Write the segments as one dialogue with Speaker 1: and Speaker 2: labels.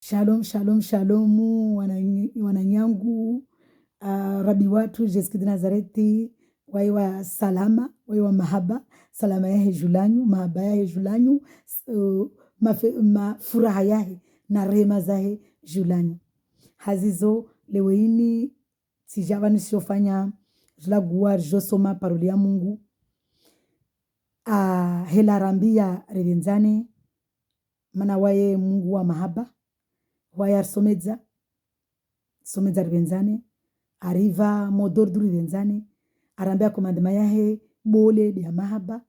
Speaker 1: Shalom, shalom, shalom, wananyangu, rabi watu, Yesu Kristo Nazareti, waiwa salama, waiwa mahaba, salama yahe julanyu, mahaba yahe julanyu, furaha yahe, na rehema zahe julanyu. Hazizo leweini, sijava nisiofanya, jilagua, josoma paroli ya Mungu, hela rambia revenzane, mana wae Mungu wa mahaba, wayar somedza rivenzane ariva modordu rivenzane arambia komandema yahe bole ya mahaba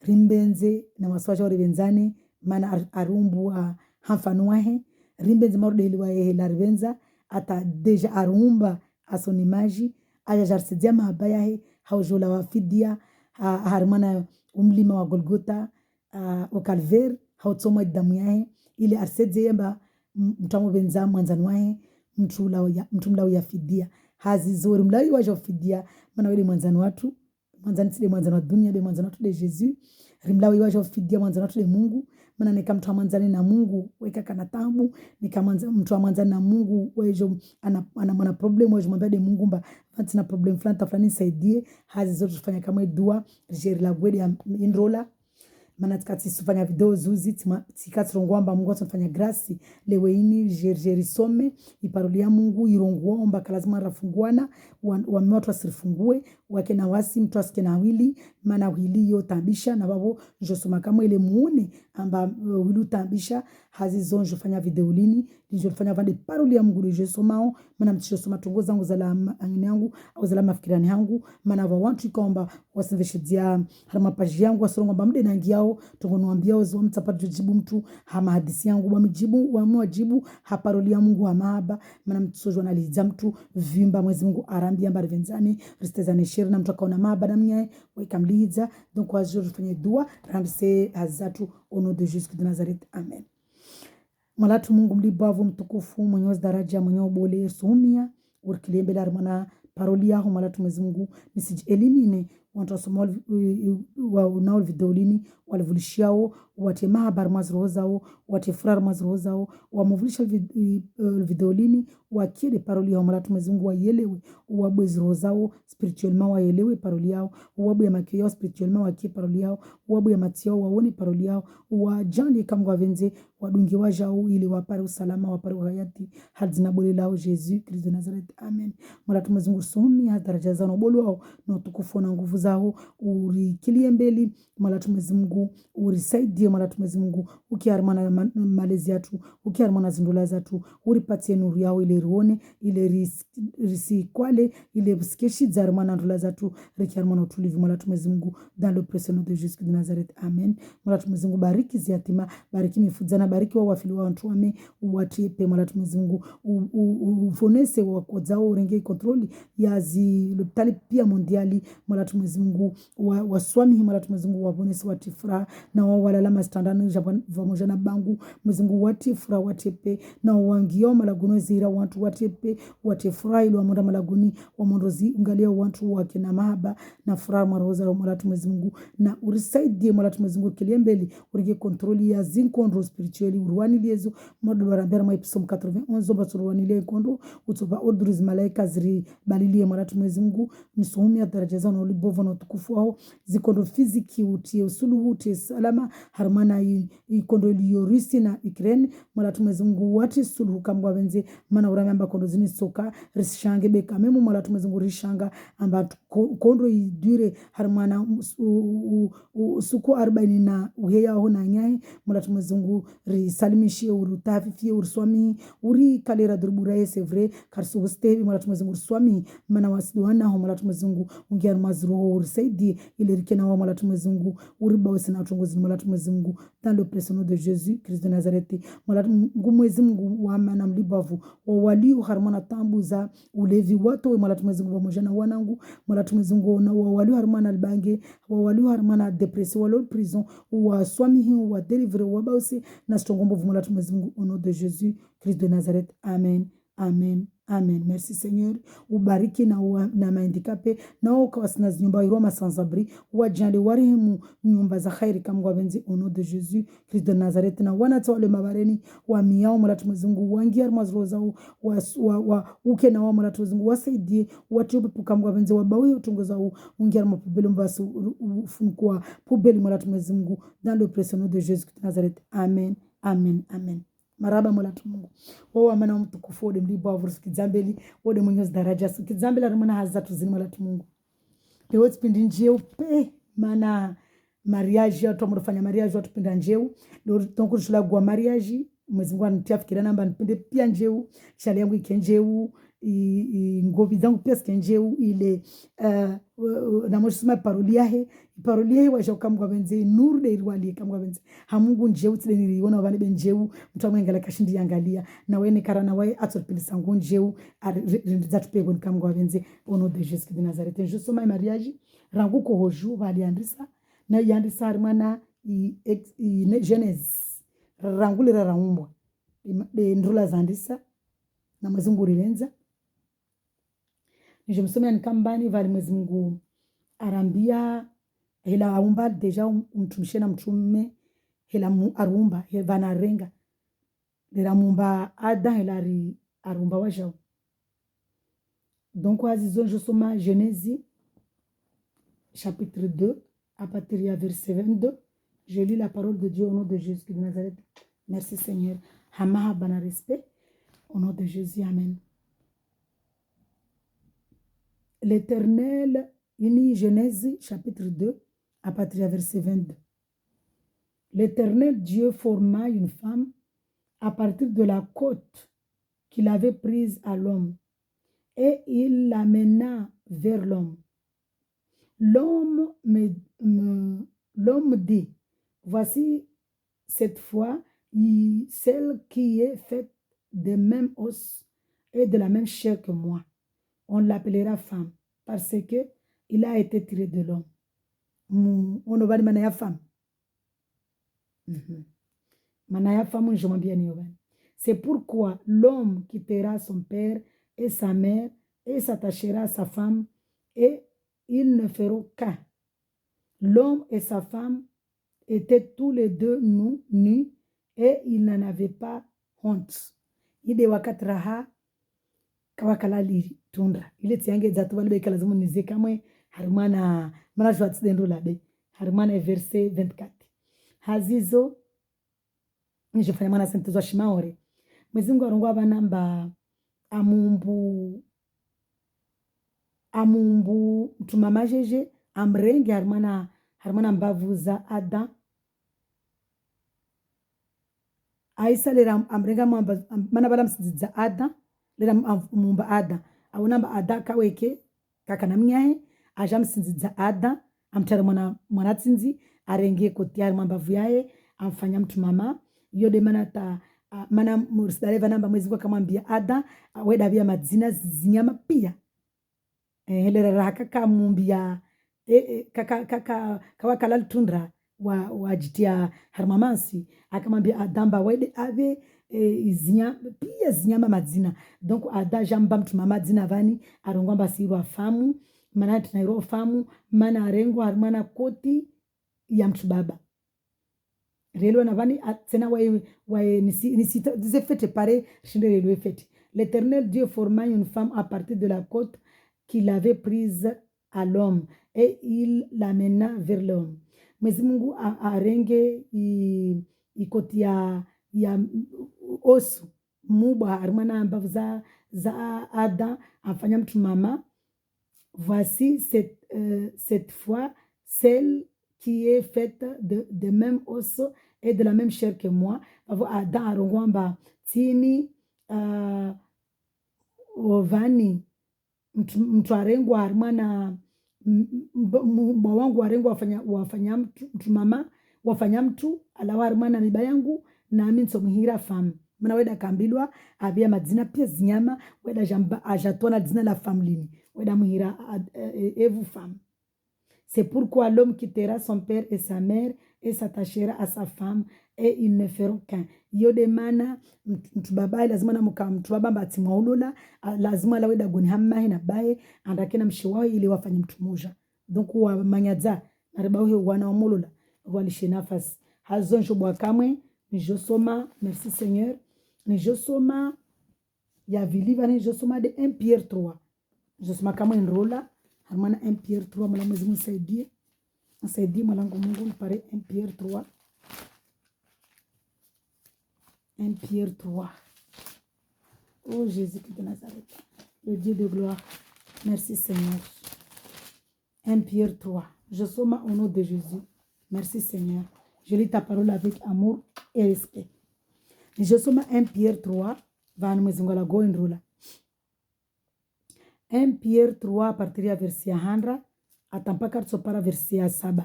Speaker 1: rimbenze na waswaja rivenzane mana arumbu hamfanu wahe rimbenze marudeli wahe la rivenza ata deja arumba asonimaji aya jarsidia mahaba yahe haujola wafidia harmana umlima wa Golgota o Calvaire hautsoma damu yahe ile arsedze yemba mtamu benza mwanzani wae mtumla ya fidia hazi zori mlawi wajo fidia mana wele mwanzani watu mwanzani sile mwanzani wa dunia be mwanzani watu de Jesus rimlawi wajo fidia mwanzani watu de Mungu mana nika mtu mwanzani na Mungu weka kana tabu nika mtu mwanzani na Mungu wajo ana problem wajo mwambia de Mungu mba na problem fulani nisaidie hazi zori tufanya kama dua jeri la gwede ya enrola mana tikati sufanya video zuzi tikati rongwamba Mungu atufanya grasi leweini jeri some iparoli ya Mungu irongwamba kalazima rafunguana wame watu wasirifungue wake na wasi mtu asike na wili mana wili yo tambisha na babo njosoma kama ile muone amba wili tambisha hazi zonjo fanya video lini njo fanya vande paroli ya Mungu njosomao mana mtishosoma tongo zangu za la angini yangu au za la mafikirani yangu mana wa wantu ikomba wasinveshidia harama paji yangu wasorongo mba mde nangi yao tungonuambia ozo mtapatu jibu mtu hama hadisi yangu wajibu haparoli ya Mungu wa mahaba mana mtusojwa na liza mtu vimba mwezi Mungu arambi ya mbarivenzani ristezane shiri na mtu akaona mahaba na mnyae waikamliza donc wajuru fanye dua rambise hazatu ono de Jésus de Nazareth amen. Malatu Mungu mlibavu mtukufu mwenye daraja mwenye ubole sumia urkilembe la armana paroli yao malatu mwezi Mungu nisiji elimine wantu wasoma unao videolini walivulishiao wate mahabar mazroho zao wate furar mazroho zao wamuvulisha videolini wakire paroli yao malatu mwezi Mungu wayelewe wabwe zroho zao spirituellement wayelewe paroli yao wabwe ya makio yao spirituellement wakie paroli yao wabwe ya matio waone paroli yao wajani kama wavenze wadungi wajao ili wapare usalama wapare uhayati hadzina bole lao Jesus Kristo de Nazareth amen. Malatu mwezi Mungu sumi daraja zao na bolo wao na utukufu na nguvu zao urikilie mbeli malatu mwezi Mungu urisaidie malatu mwezi Mungu ukiarmana malezi yatu ukiarmana zindula zatu uripatie nuru yao ile ruone ile risikwale ile biskeshi zarmana ndula zatu rikiarmana utulivu malatu mwezi Mungu dans le précieux de Jésus de Nazareth amen. Malatu mwezi Mungu bariki ziatima bariki mifudzana bariki wa wafili wa watu wame uwatipe malatu mwezi Mungu ufonese wakozao urenge kontroli yazi lopitali pia mondiali malatu mwezi Mungu waswami malatu mwezi Mungu wabonesi watifura na walalama standani vamoja na bangu mwezi Mungu watifura watepe na wangio malaguno zira watu watepe watifura ilo wamonda malaguni wamondozi ungalia watu wake na mahaba na furaha maroza wa malatu mwezi Mungu na urisaidie malatu mwezi Mungu kiliembeli urige kontroli ya zinkondo spirituali uruwani liezo modu warambera maipisom 91 mbatsuruwani lie kondo utuba orduriz malaika ziri balilie malatu mwezi Mungu nisumi ya daraja zao na ulibovo na utukufu wao zikondo fiziki utie usuluhu utie salama harmana ikondo liyorisi na Ukraine malatu mwezi Mungu wati suluhu kamgwa wenze mana urame amba kondo zini soka rishange beka memu malatu mwezi Mungu rishanga amba kondo idure harmana suku 40 na uheya ho na nyai malatu mwezi Mungu risalimishie urutafifie urswami uri kalera durbura c'est vrai karsu hostevi malatu mwezi Mungu swami mana wasiduana ho malatu mwezi Mungu ungiar mazroho ursaidi ile rikena wa malatu mwezi Mungu uriba wesina utongozi malatu mwezi Mungu dans le précieux de Jésus Christ de Nazareth malatu mwezi Mungu wa mana mlibavu wa waliu harmana tambuza ulevi watu malatu mwezi Mungu pamoja na wanangu malatu mwezi Mungu na wa waliu harmana albange wa waliu harmana depression walo prison wa swami hi wa deliver wa bausi na stongombo malatu mwezi Mungu au nom de Jésus Christ de Nazareth amen amen. Amen. Merci Seigneur. Ubariki na mahandikape na ukawasina nyumba iroma sans abri wajali warehemu nyumba za khairi kama wabenzi au nom de Jésus Christ de Nazareth na wanatawale mabareni wa miao mulatu mzungu wangia mazroza wa uke na wa mulatu mzungu wasaidie watu kama wabenzi wabawi utungoza ungia mapubeli mbasi ufunukua pubeli mulatu mzungu dans le précieux nom de Jésus Christ de Nazareth. Amen. Amen. Amen. Maraba mulatu Mungu wao amana mtukufu wode mlibo avurus kizambeli wode mwenyozi daraja kizambela rumana hazatu zini mulatu Mungu leo tupindi njeu pe mana mariage watu wamefanya mariage watu pinda njeu leo tonkushula gwa mariage mwezi Mungu anitiafikira namba nipinde pia njeu shali yangu ikenjeu ngovi zangu pia sikenjeu ile na mwisima paroli yahe washa ukamgwa benze nuru de irwali kamgwa benze hamungu njeu tile niliona wabane benjeu mtu amwengala kashindi yangalia na wene karana wae atopilisa ngu njeu zatupevo nikamgwa benze au nom de Jésus de Nazareth. Je soma mariage rangu ko hoju bali andisa na yandisa harimana i Genèse rangulira raumbwa de ndrula zandisa na mwezi Mungu rivenza je msomea nikambani vali mwezi Mungu arambia hela aumba deja mtumshena mtume hela arumba hevana renga lera mumba ada hela arumba wajao. Donc azizon je soma Genèse chapitre 2 à partir du verset 22. Je lis la parole de Dieu au nom de Jésus de Nazareth. Merci Seigneur. Hamaha bana respect au nom de Jésus. Amen. L'Éternel, ini Genèse chapitre 2 à partir du verset 22. L'Éternel Dieu forma une femme à partir de la côte qu'il avait prise à l'homme et il l'amena vers l'homme. L'homme dit, voici cette fois celle qui est faite de même os et de la même chair que moi. On l'appellera femme parce que il a été tiré de l'homme. On va dire manaya femme. Manaya femme, je m'en bien. C'est pourquoi l'homme quittera son père et sa mère et s'attachera à sa femme et ils ne feront qu'un. L'homme et sa femme étaient tous les deux nus et ils n'en avaient pas honte. Ide wakatraha kawakalali tundra. Ile tiange zatu wale bekala zumu nize kamwe harumana mana jwatsi dendo labe. Harumana verset 24. Hazizo nijifanya mana sentezo shimaore. Mwezi Mungu arungwa banamba amumbu mtumama jeje amrenge harumana mbavu za Adam. Aisa lera amrenga mana bala msiza Adam lera mumba Adam awonamba Adam kaweke kakana mnyahe aja msiza Adam amtara mwanatsinzi arenge kotiari mbavu yae amfanya mtumama yode mana mursidaleva namba mwezi kwa kamwambia Adam weda bia madzina zinyama pia helera raka kamumbia kawakalal tundra wajitia harmamansi akamwambia Adamba wede ave zinyama madzina. Donc Ada jamba mtuma madzina vani arongwamba siru afamu mana tunairo famu mana arengo harmana koti ya mtu baba relo na vani tena wae nisita dize fete pare shinde relo fete. L'Éternel Dieu forma une femme à partir de la côte qu'il avait prise à l'homme et il l'amena vers l'homme. Mwezi Mungu arenge ikoti ya osu muba harmana ambavu za Adam afanya mtu mama. Voici cette fois celle qui est faite de même os et de la même chair que moi. Adam arongwamba tini ovani mtu arengwa harmana mbwa wangu warengwa wafanya mtu mama wafanya mtu alawa harmana miba yangu na amin somuhira fam mana weda kambilwa abia madzina pia zinyama weda jamba ajatona dzina la famille weda muhira evu fam. C'est pourquoi l'homme quittera son père et sa mère et s'attachera à sa femme et ils ne feront qu'un. Yode mana mtu babaye lazima namuka mtu baba mbati mwaulula lazima lawe dagoni hamma hina baye andakena mshiwao ili wafanye mtu mmoja. Donc wa manyaza naribawe wana omulula walishe nafasi. Hazon shobwa kamwe ni josoma merci Seigneur ni josoma ya viliva ni josoma de 1 Pierre 3. Josoma kamwe nrola harmana 1 Pierre 3 mala mwezi msaidie. Msaidie mwalangu Mungu nipare 1 Pierre 3. 1 Pierre 3. Oh Jésus-Christ de Nazareth, le Dieu de gloire. Merci Seigneur. 1 Pierre 3. Je somme au nom de Jésus. Merci Seigneur. Je lis ta parole avec amour et respect. Je somme 1 Pierre 3. 1 Pierre 3 à partir du verset 100 atampaka tsopara verset 7.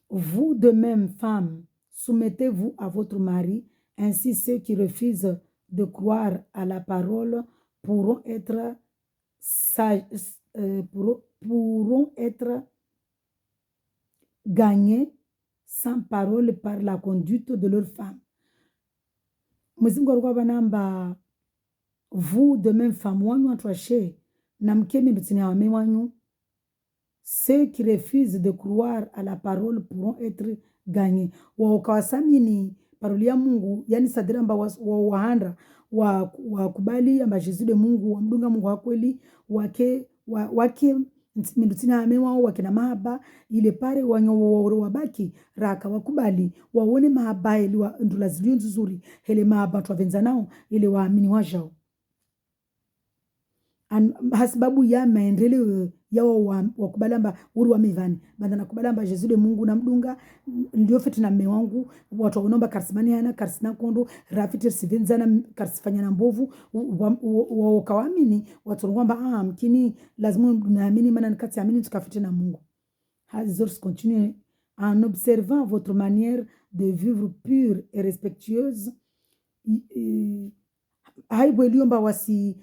Speaker 1: Vous de même, femmes, soumettez-vous à votre mari, ainsi ceux qui refusent de croire à la parole pourront être gagnés sans parole par la conduite de leur femme. Vous de même, femmes, wanyu atwashe na mkemi bitini hawame wanyu. Ceux qui refusent de croire à la parole pourront être gagnés. Wakawasamini paroli ya Mungu, yani sadira amba wahandra wakubali amba Jesu de Mungu, wamdunga Mungu wa kweli, wake mindutina amewa wakina mahaba ile pare wabaki raka wakubali waone mahaba ili ndula zilio nzuri hele mahaba tuwavenza nao ile waamini wajao. Hasibabu ya maendeleo yao wakubali amba uru wa mivani banda nakubali amba Jesu de Mungu na mdunga ndio feti na mme wangu watu wanomba karsimani hana karsina kondo rafiti sivenzana karsifanya na mbovu wakawamini watu ngomba mkini lazima naamini maana nikati amini tukafiti na Mungu. Hazors continue en observant votre manière de vivre pure et respectueuse. Haibweliomba wasi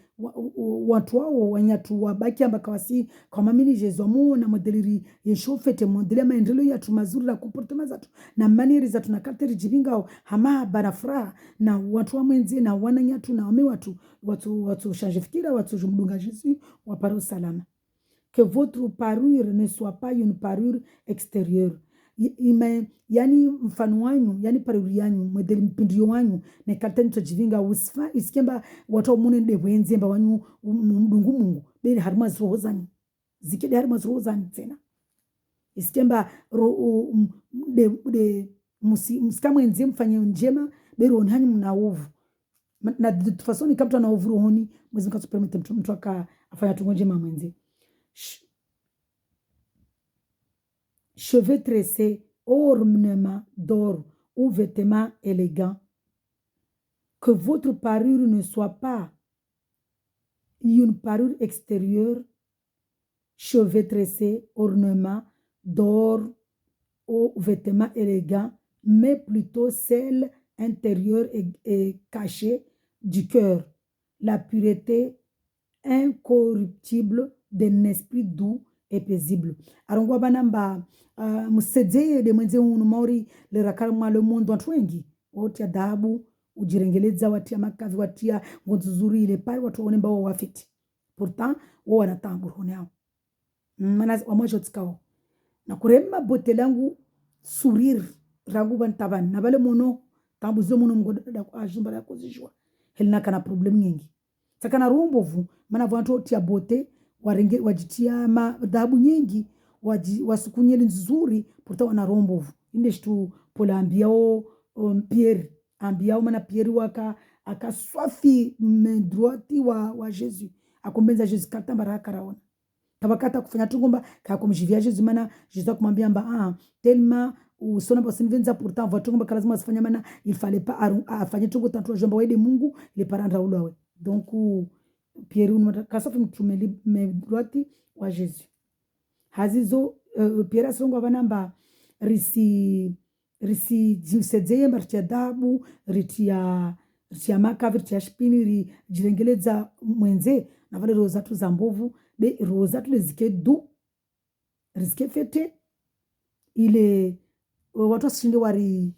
Speaker 1: watu wao wanyatu wabaki amba kawasi kwa mamini Jesu amu na modeliri yeshofete modeli maendeleo yatu mazuri na comportement zatu na manieri zatu na kateri jibinga hama barafra na watu wa mwenzi na wananyatu na wame watu change fikira watu jumdunga Jesu waparo salama. Que votre parure ne soit pas une parure extérieure. Yani mfano wanyu, yani paruri yanyu, modeli mpindio wanyu, ne kateni tojivinga usfa, isikemba watu mune ndewenzi mba wanyu mdungu Mungu, beri harima zroho zanyu. Zikede harima zroho zanyu tena. Isikemba msikamu enzi mfanye njema, beri onhanyu mna ovu. Na tufasoni kapta na ovu rohoni, mwezi mkatu permite mtu waka afanya tungo njema mwenzi. Cheveux tressés, ornements d'or ou vêtements élégants. Que votre parure ne soit pas une parure extérieure, cheveux tressés, ornements d'or ou vêtements élégants, mais plutôt celle intérieure et cachée du cœur, la pureté incorruptible d'un esprit doux et paisible. Arongwa banamba msedzeye de mwenze unu mauri le rakara mwa le mondo watu wengi wote adabu ujirengeleza watia makavi watia ngonzuzuri ile pale watu waone mbao wafiti pourtant wao wanatamburu honao maana wamwaje tsikao na kurema bote langu sourire rangu bantaban na bale mono tambuzo mono mgoda ajumba la kozijwa helina kana problem nyingi sakana rumbovu maana watu wote bote warenge wajitia madhabu nyingi wasukunyeli nzuri pourtant wana rombovu inde shitu pola ambiao Pierre ambiao mana Pierre waka akaswafi mendroiti wa Jésus akombenza Jésus kata baraka raona tabakata kufanya tungomba kakumjivia Jésus mana Jésus akumwambia amba tellement usona basi nivenza pourtant vatungomba lazima asifanya mana il fallait pas afanye tungo tantu jomba wede Mungu le parandra ulwawe donc Pierre kasafi mtumeli mendroiti wa Jésus hazizo Pierre asongo abanamba risi jinsedzeye martia dabu ritia makavi ritia shpini jirengeleza mwenze na vale rozatu za mbovu be rozatu lezike du rizike fete ile watu wasishinde wari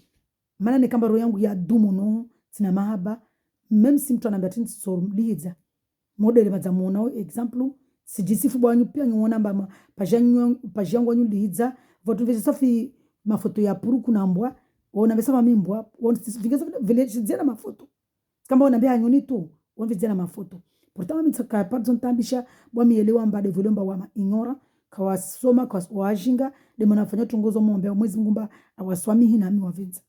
Speaker 1: maana ni kamba roho yangu ya dumu no sina mahaba même si mtu anambia tini sorliza modele mazamuona example sijisifu bwanyu pia nyuona mba pajangu wanyu liza votu vese safi mafoto ya puru kunambwa wana besa mamimbwa wana vingeza vile zena mafoto kamba wana bia nyoni tu wana zena mafoto pourtant mimi tsaka pardon tambisha bwa mielewa mba de volomba wa ignora kawasoma kwa wajinga de mnafanya tungozo mombe mwezi ngumba awaswami hina mi wavinza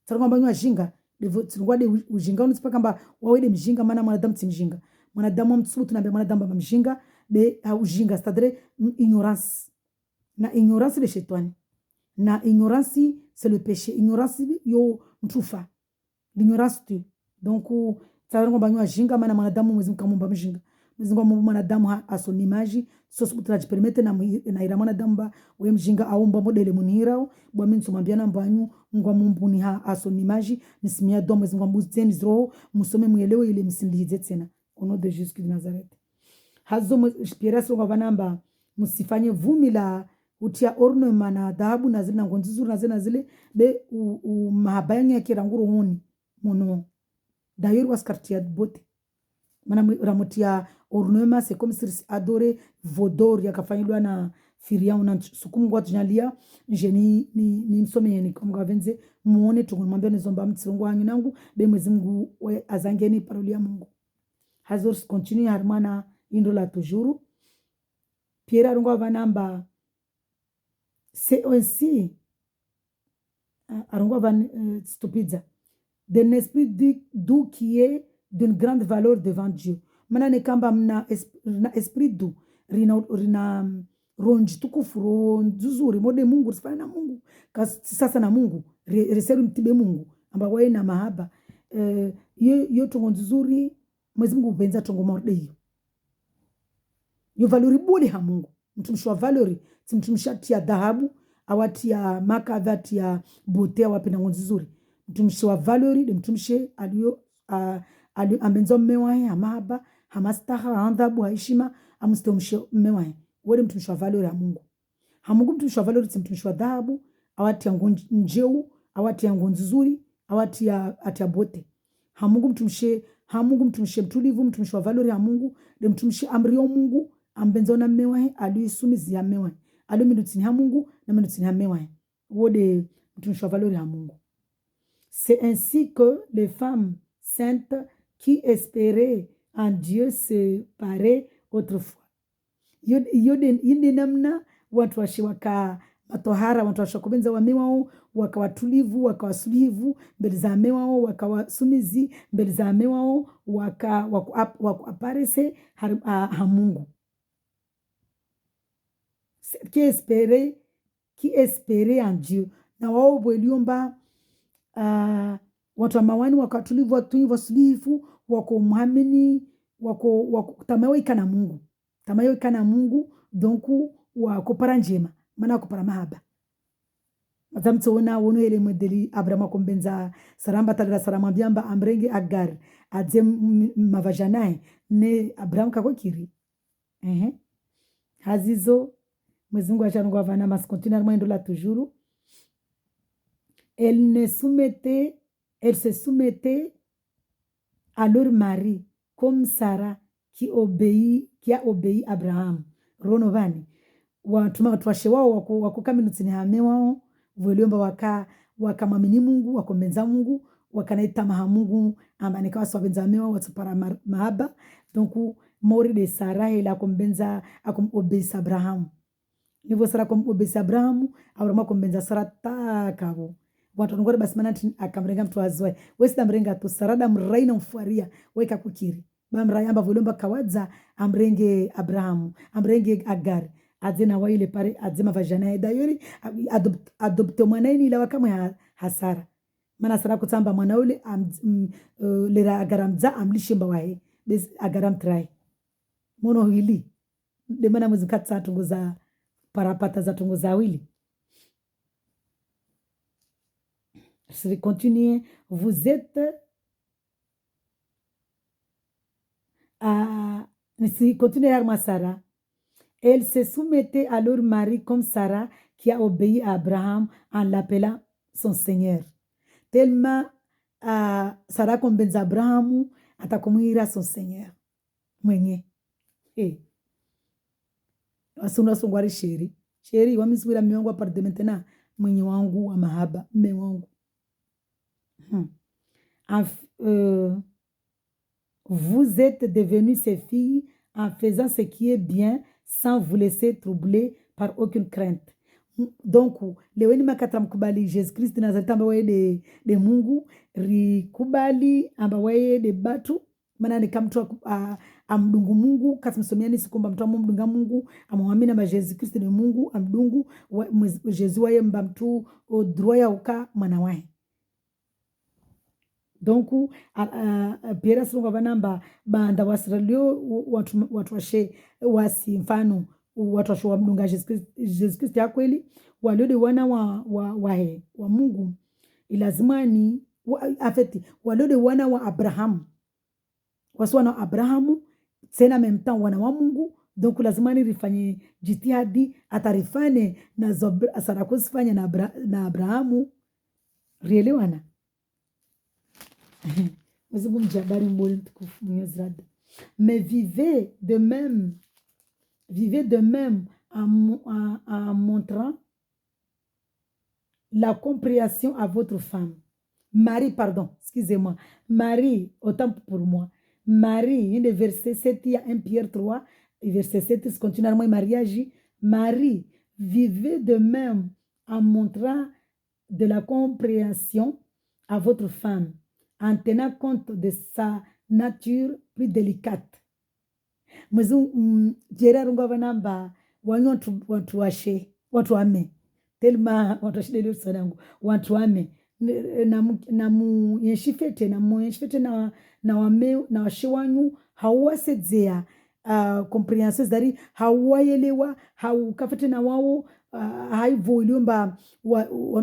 Speaker 1: tsaka kwamba nywa jinga de tsingwade ujinga unisipa kamba wawede mjinga maana mwanadamu timjinga mwanadamu mtsubutu na mwanadamu mjinga be ujinga c'est-à-dire ignorance na ignorance de shetani na ignorance c'est le péché ignorance yo mtufa l'ignorance tu donc tsara ngomba nywa jinga maana mwanadamu mwezi mkamumba mjinga mwezi ngomba mwanadamu asoni image so subutira permete na ira mwanadamu ba we mjinga aumba modele munirao bwa minso mambia na mbanyu ngwa mumbuni asoni image nisimia do mwezi ngomba muzeni zro musome muelewe ile msindize tena au nom de Jésus de Nazareth hazo spirasi ngwa banamba musifanye vumi la utia ornema na dhahabu na zile na ngozi nzuri na zile be mahabayani ya kiranguru huni mono d'ailleurs waskartia bote mana ramotia ornema c'est comme si adoré vodor yakafanywa na firia na sukumu kwa tunalia jeni ni msome yani kama venze muone tungomwambia nizomba mtsirongo wanyu nangu be mwezi Mungu azangeni paroli ya Mungu hazors continue harmana indola toujours Pierre arungwa vanamba c'est aussi arungwa van stupide d'un esprit doux qui est d'une grande valeur devant Dieu maana ni kamba mna esprit doux rina ronji tukufu nzuri mode Mungu sifana na Mungu sasa na Mungu reseru mtibe Mungu amba wae na mahaba yo tongo nzuri mwezi Mungu upenza tongo morde hiyo yo valori bodi ha Mungu mtumshwa valori mtumsha tia dhahabu awatia makadha tia bote awapenda ngozi nzuri mtumshwa valori de mtumshe alio ambenzo mmewa amahaba hamastaha andhabu heshima amstomshe mmewa wale mtumshwa valori ha Mungu hamungu mtumshwa valori mtumshwa dhahabu awatia njeu awatia ngozi nzuri awatia atia bote hamungu mtumshe mtulivu mtumshwa valori ha Mungu de mtumshe amrio Mungu ambenzo na mmewa aliisumizi ya mmewa alo minutini ha Mungu na minutini ha mmewa wode mtumshwa valori ha Mungu. C'est ainsi que les femmes saintes qui espéraient en Dieu se paraient autrefois. Yode namna watu waka matohara watu washakubenza wamewao wakawatulivu wakawasulivu mbele za mewao wakawasumizi mbele za mewao wakaparese ha Mungu qui espérait en Dieu na wao waliomba watu wa mawani wakatulivu watu wasulivu wako muamini wako tamayoika na Mungu donc wako para njema maana wako para mahaba mazamtona wono ele modeli Abraham kombenza saramba talira sarama biamba amrenge Agar adze mavajanae ne Abraham kakokiri hazizo mwezi Mungu achanungwa vana mas continue mwendo la toujours elle se soumettait à leur mari comme Sarah qui a obéi Abraham ronovani watu washe wao wako kama nutini hame wao voliomba wakamwamini Mungu wakombenza Mungu wakanaita maha Mungu ambane kwa swabenza mewa watu para mahaba donc mori de Sarah ila kombenza obéi Abraham nivo Sarah obéi Abraham Abraham kombenza Sarah takabo watu ngore basi manati akamrenga mtu azwe wesi mrenga tu Sarada mraina mfuaria weka kukiri bamraya amba volomba kawadza amrenge Abraham amrenge Agar adzena waile pare adzema vajana dayori adopte mwanaini ila wakama hasara mana Sara kutamba mwana ule lera Agaramza amlishimba wae bez Agaram try mono hili de mana muzikatsa tungoza parapata za tungoza wili. Je vais continuer. Vous êtes continuer Sarah. Elles se soumettaient à leur mari comme Sarah qui a obéi à Abraham en l'appelant son Seigneur. Tellement Sarah kumbenza Abrahamu atakumwira son Seigneur mwenye asuna songwari sheri wamiswira mme wangu apartment na mwenye wangu wa mahaba mme wangu vous êtes devenus ses filles en faisant ce qui est bien sans vous laisser troubler par aucune crainte. Donc leweni makata mkubali Jesus Christ Nazareti amba waye de Mungu rikubali amba waye de batu maana ni kamtu amdungu Mungu kasimsomiani sikumba mtu amdunga Mungu amwamini amba Jesus Christ ni Mungu amdungu Jesus waye mba mtu droya uka mwana wae. Donc pera silunga vanamba banda wasiralio watu washe wasi mfano watu washe wamdunga Jesus Christ ya kweli waliode wana wa Mungu ilazimani afeti waliode wana wa Abrahamu wasu wana wa Abrahamu tena memta wana wa Mungu. Donc lazimani rifanye jitihadi atarifane na sarakusifanya na Abrahamu rielewana. Mais vivez de même en montrant la compréhension à votre femme. Marie, pardon, excusez-moi. Marie, autant pour moi. Marie, il y a verset 7, il y a 1 Pierre 3, verset 7, c'est continuellement mariage. Marie, vivez de même en montrant de la compréhension à votre femme, en tenant compte de sa nature plus délicate. Mwezu jera runga vanamba watu washe watu wame telma watu washide leo sanangu watu wame na mu yeshifete na wame na washe wanyu hawasedzea comprehension zari hawayelewa haukafete na wao haivo iliomba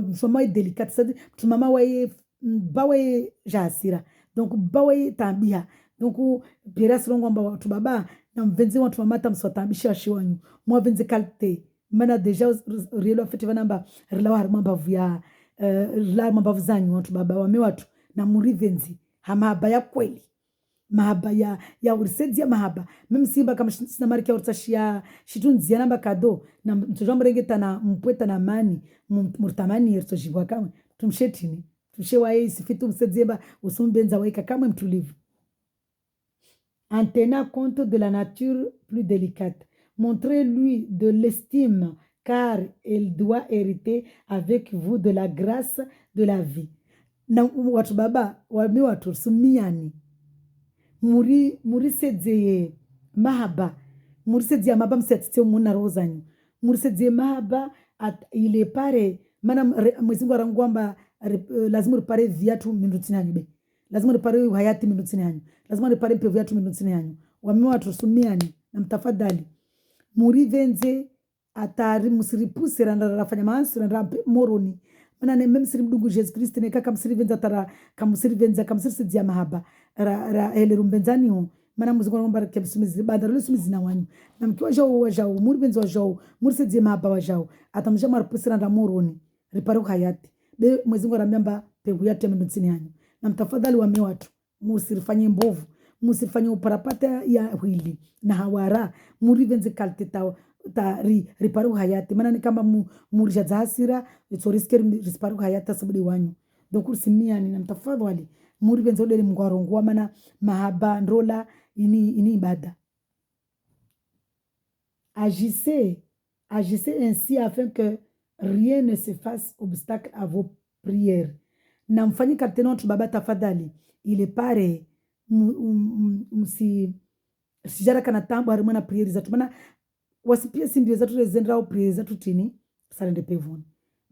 Speaker 1: msoma delicate sadi tumama wae bawe jasira donc bawe tambia donc pera silongo amba watu baba na mvenzi watu mamata mswatambisha shiwanyu mwa venzi kalte mana deja rielo afeti vanamba rilawa harumamba vya rilawa mamba zanyu watu baba wame watu na murivenzi hamaba ya kweli mahaba ya urisedi ya mahaba mimi simba kama sina mariki ya urtashia shitunzi ya namba kado na mtujwa mrengeta na mpweta na mani murtamani yertojibwa kama tumshetini tushewaye sifitu msedzeba usumbenza waika kama mtulivu. En tenant compte de la nature plus délicate, montrez-lui de l'estime car elle doit hériter avec vous de la grâce de la vie. Na watu baba wami watu sumiani muri sedzeye mahaba muri sedzeye mahaba msetite muna rozanyu muri sedzeye mahaba ile pare mana mwezingu arangwamba lazima ripare viatu minutini yanyu be lazima ripare hayati minutini yanyu lazima ripare mpe viatu minutini yanyu wami watu sumiani na mtafadhali muri venze atari musiripuse rafanya maansi rampe moroni mana ne meme sirimdungu Jesus Christ ne kaka msiri venza tara kamusiri venza kamusiri sidia mahaba ra hele rumbenzani ho mana muzingo ngomba kemsumizi badaro lusumizi na wanyu na mkiwa jao muri venza jao muri sidia mahaba wa jao atamja maripuse randa moroni ripare hayati be mwezingo ramyamba pevu yate minutini yanyu na mtafadhali wame watu musirifanye mbovu musifanye uparapata ya hili na hawara muri venze kalte riparu hayati mana ni kama murja zasira itoriske riparu hayati sabudi wanyu donc usimniani na mtafadhali muri venze odele mngwarongwa mana mahaba ndola ini ibada. Agissez ainsi afin que rien ne se fasse obstacle à vos prières. Na mfanyi kateno watu baba tafadhali ile pare sijara kana tambo harimana prieri zatu mana wasipia simbio zatu rezendra au prieri zatu tini sarende pevuni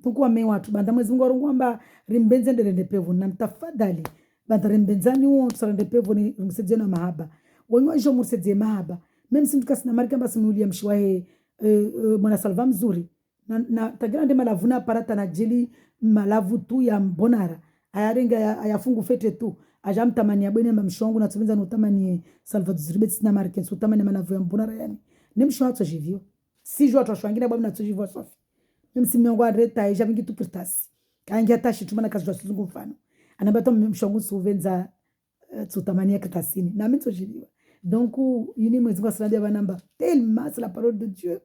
Speaker 1: tunku wame watu banda mwezi mungu warungu wamba rimbenze nderende pevuni na mtafadhali banda rimbenzani uo sarende pevuni rumsedzie na mahaba wanyu ajo mursedzie mahaba memi simtuka sina marika mba simulia mshiwahe mwana salva mzuri na tagira nde malavuna parata na jili malavu tu ya mbonara ayarenga ayafungu fete tu aja mtamani ya bwene mba mshongu na tuminza nutamani salva ziribeti sina marika utamani malavu ya mbonara yani ni mshu hatu jivyo si jua twashwangina babu na tujivwa sofi mimi simiongo areta ija mingi tu kirtasi kaangia tashi tumana kazi jwa sizungu mfano anabata mshongu suvenza tutamania kirtasini na mimi tojiliwa donc yini mwezi kwa sanabia banamba tellement c'est la parole de Dieu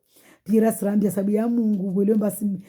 Speaker 1: pira srambia sababu ya Mungu bwele basi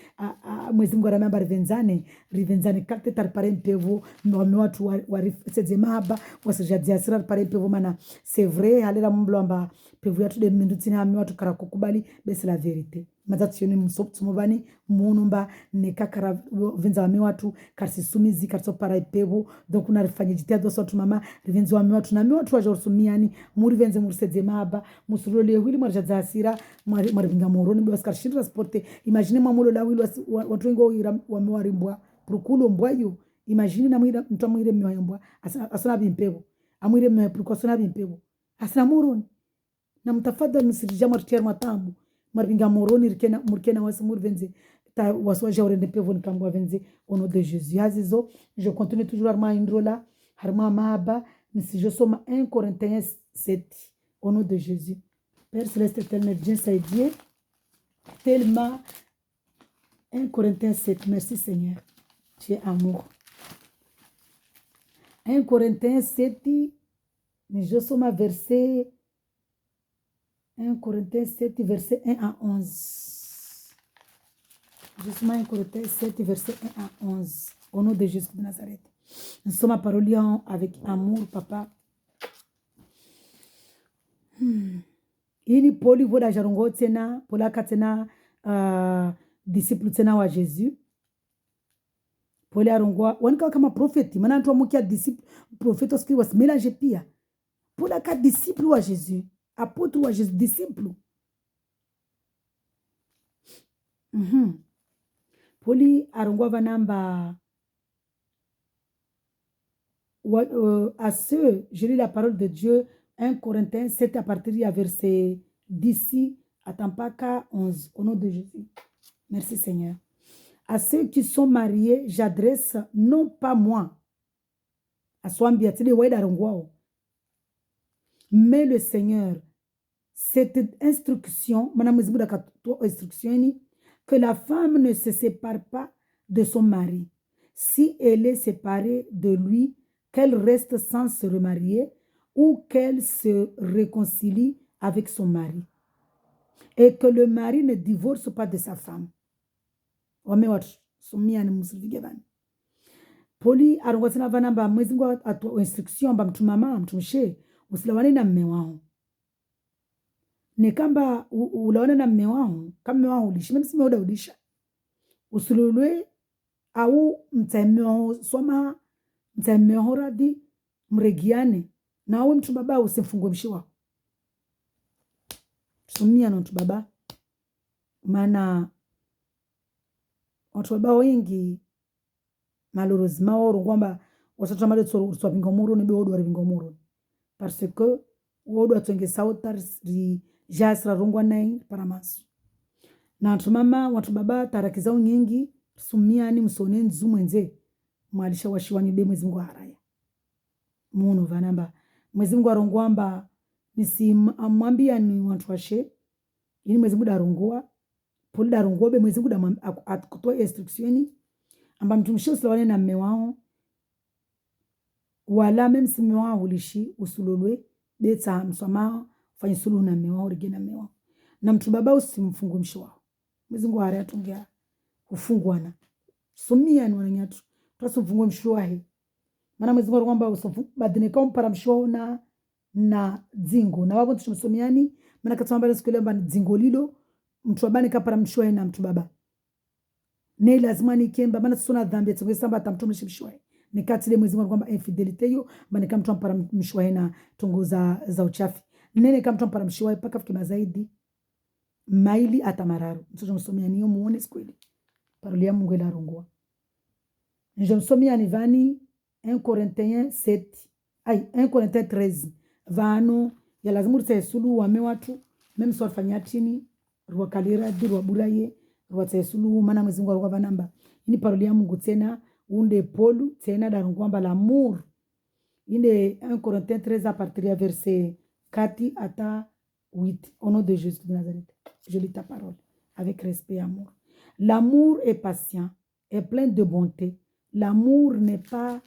Speaker 1: mwezi Mungu anamba rivenzane kate tarpare mpevo mwame watu warifseze mahaba wasijadzia sira pare mpevo mana c'est vrai halera mblomba pevu yatu de mindutsini hami watu karakukubali besi la verite mazationi msobtsumobani munumba nekakara venza wame watu karsisumizi karsopara ipevo donc unarifanya jitihada sotu mama rivenza wame watu na watu wajorusumiani muri venze murisedze mahaba musurole hili marjadza hasira marivinga moroni basi karshindra sporte imagine mamulo la wili watu wengo wame warimbwa prokulo mbwayo imagine na mwira mtu amwire mwayambwa asana bimpevo amwire mpuko asana bimpevo asana moroni na mtafadhali msirija martier matambu marvinga moroni murkena wasi murvenze ta waswa jaurende pevo nikambwa venze au nom de Jésus azizo je continue toujours arma indrola harma mahaba nisi je soma 1 Corinthiens 7 au nom de Jésus Père céleste éternel Dieu c'est Dieu tellement 1 Corinthiens 7 merci Seigneur tu es amour 1 Corinthiens 7 mais je soma verset 1 Corinthiens 7, verset 1 à 11. Justement, 1 Corinthiens 7, verset 1 à 11. Au nom de Jésus de Nazareth. Nous sommes à parole avec amour, papa. Ini poli voda jarongo tena, pola katena disciple tena wa Jésus. Poli arongwa, wanika kama profeti, mana ntuwa mukia disciple, profeti oski wasimelaje pia. Pola ka disciple wa Jésus. Apôtre wa Jésus, disciple. Poli arongwa vanamba à ceux, je lis la parole de Dieu, 1 Corinthiens 7 à partir du verset 10 à Tampaka 11, au nom de Jésus. Merci Seigneur. À ceux qui sont mariés, j'adresse non pas moi, à Swambiatili Waïda Rongwao, mais le Seigneur. Cette instruction, que la femme ne se sépare pas de son mari. Si elle est séparée de lui, qu'elle reste sans se remarier ou qu'elle se réconcilie avec son mari. Et que le mari ne divorce pas de sa femme. Poli arongosina vanamba mwezingu atu instruction amba mtumama mtumshe usilawane na mme wao. Ni kamba ulawana na mme wangu kama mme wangu ulishi mimi sime udisha usululwe au mtaimeho soma mtaimeho radi mregiane na wewe mtu baba usimfungue mshiwa sumia na mtu baba maana watu baba wengi malheureusement wao kwamba watoto mali tswa bingomuru ni beodo wa bingomuru parce que wodo atwenge sautars ri jasra rongwa nai paramasu na tumama watu baba tarakizao nyingi sumiani msone nzumwenze mwalisha washiwani be mwezi Mungu haraya muno vanamba mwezi Mungu arongwamba nisi amwambia ni watu washe ini mwezi Mungu darongwa poli darongwa be mwezi Mungu akutoa instructioni amba mtumshio usilawane na mme wao wala meme si mme wao ulishi usululwe beta msamaha fanya suluhu na mme wao rigena mme wao na mtu baba usimfungue msho wao mwezi Mungu haraya tongea kufungwana sumia ni wananyatu tusimfungue msho wahe maana mwezi Mungu kwamba badineka mpara msho na dzingo na wabo tushomiani maana katamba siku ile mbani dzingo lilo mtu babani kapara msho na mtu baba ne lazima ni kemba maana sona dhambi tsingo samba tamtumlisha msho wahe nikatile mwezi Mungu kwamba infidelity yo mbani kama mtu mpara msho wahe na tongo za uchafi nene kama mtu mpara msho wahe paka fikima zaidi maili atamararu mtoto msomiani niyo muone siku ile parole ya Mungu ila rongwa je msomiani vani 1 Corinthiens 7 1 Corinthiens 13 vano ya lazima utsesulu wame watu meme so fanya chini ruwa kalira dirwa bulaye ruwa tsesulu maana mwezi Mungu alikuwa namba ini parole ya Mungu tena unde polu tena darongwamba l'amour inde 1 Corinthiens 13 à partir du verset 4 ata 8. Au nom de Jésus de Nazareth, je lis ta parole avec respect et amour. L'amour est patient, est plein de bonté. L'amour n'est pas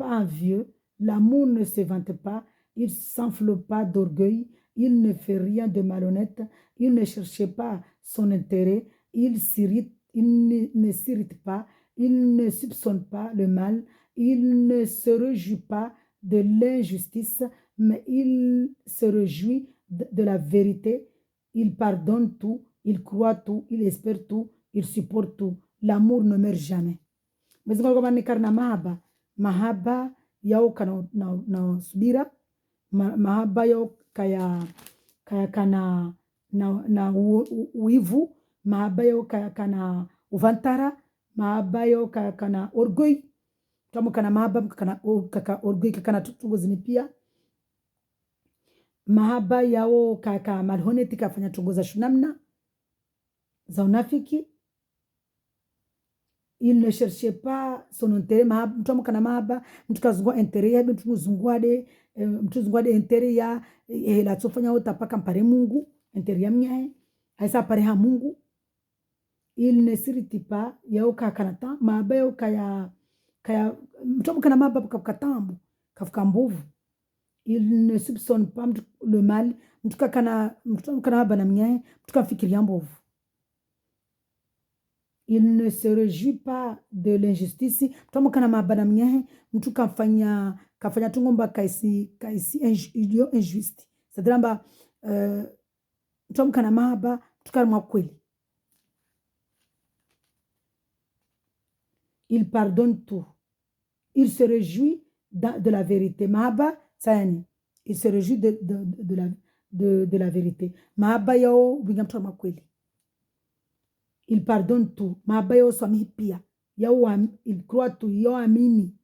Speaker 1: envieux. L'amour ne se vante pas. Il ne s'enfle pas d'orgueil. Il ne fait rien de malhonnête. Il ne cherche pas son intérêt. Il ne s'irrite pas. Il ne soupçonne pas le mal. Il ne se réjouit pas de l'injustice, mais il se réjouit de la vérité. Il pardonne tout. Il croit tout. Il espère tout. Il supporte tout. L'amour ne meurt jamais. Mais mahaba yao kana na subira, mahaba yao kaya kana na uivu, mahaba yao kaya kana uvantara, mahaba yao kaya kana orgueil. Kama kana mahaba kaka orgueil kana tutunguzini pia. Mahaba yao kaka malhoneti kafanya tungoza shunamna za unafiki. Il ne cherchait pas son intérêt. Mtu kana mahaba, mtu kazungua intérêt ya, mtu zungua de intérêt ya, la tsofanya utapaka mpare Mungu, intérêt ya mnyae, haisa pare ha Mungu. Il ne s'irrite pas, yao kakanata, mahaba yao kaya, mtu kana mahaba katambu, kafuka mbovu. Il ne soupçonne pas le mal, mtu kana mahaba na mnyae, mtu kafikiria mbovu. Il ne se réjouit pas de l'injustice. Mtu kana mabana mnyahe, mtu kafanya tungomba kaisi injuste. C'est-à-dire mtu kana mahaba, mtu kana kweli. Il pardonne tout. Il se réjouit de la vérité. Mahaba, ça y est. Il se réjouit de la vérité. Mahaba yao, binga mtu kana kweli. Il pardonne tout. Mahaba yao swamihi pia. Il croit tout. Yao amini.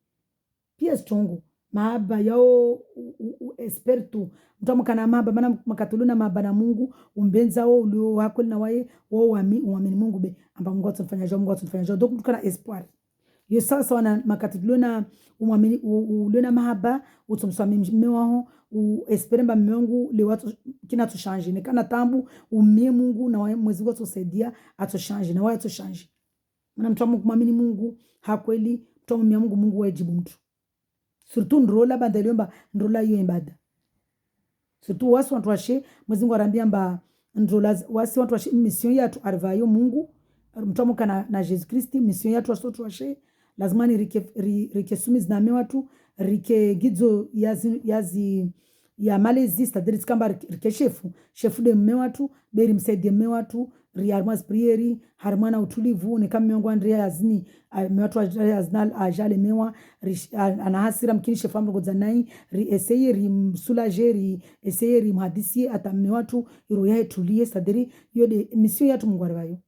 Speaker 1: Pia strongo. Mahaba yao espère tout. Mtu kana mahaba mana makatuluna mahaba na Mungu umbenza wao ulio wako na wae wao uamini Mungu be amba Mungu atufanya jo Mungu atufanya jo. Donc mtu kana espoir. Yo sasa wana makatuluna umamini ulio mahaba utumswami mmewao espere mba Mungu le watu kina tu change ne kana tambu umie Mungu na wae mwezi watu saidia atu change na wae atu change. Mana mtu kumamini Mungu hakweli mtu mwamini Mungu Mungu wajibu mtu. Surtout nrola bandeliomba nrola hiyo ibada. Surtout wasi watu washe mwezi Mungu arambia mba nrola wasi watu washe mission yetu arvayo Mungu mtu kana na Jesus Christ mission yetu watu washe lazima ni rike sumizi na watu rike gizo ya malezi c'est-à-dire kamba rike chefu de watu beri msaidie watu riarmaz prieri harmana utulivu ni kama miongo andria yazini watu aznal ajale mewa anahasira mkini chefu amro godzanai essayer ri essayer ri mhadisi atamme watu iroya etulie c'est-à-dire yo de mission yetu Mungu arvayo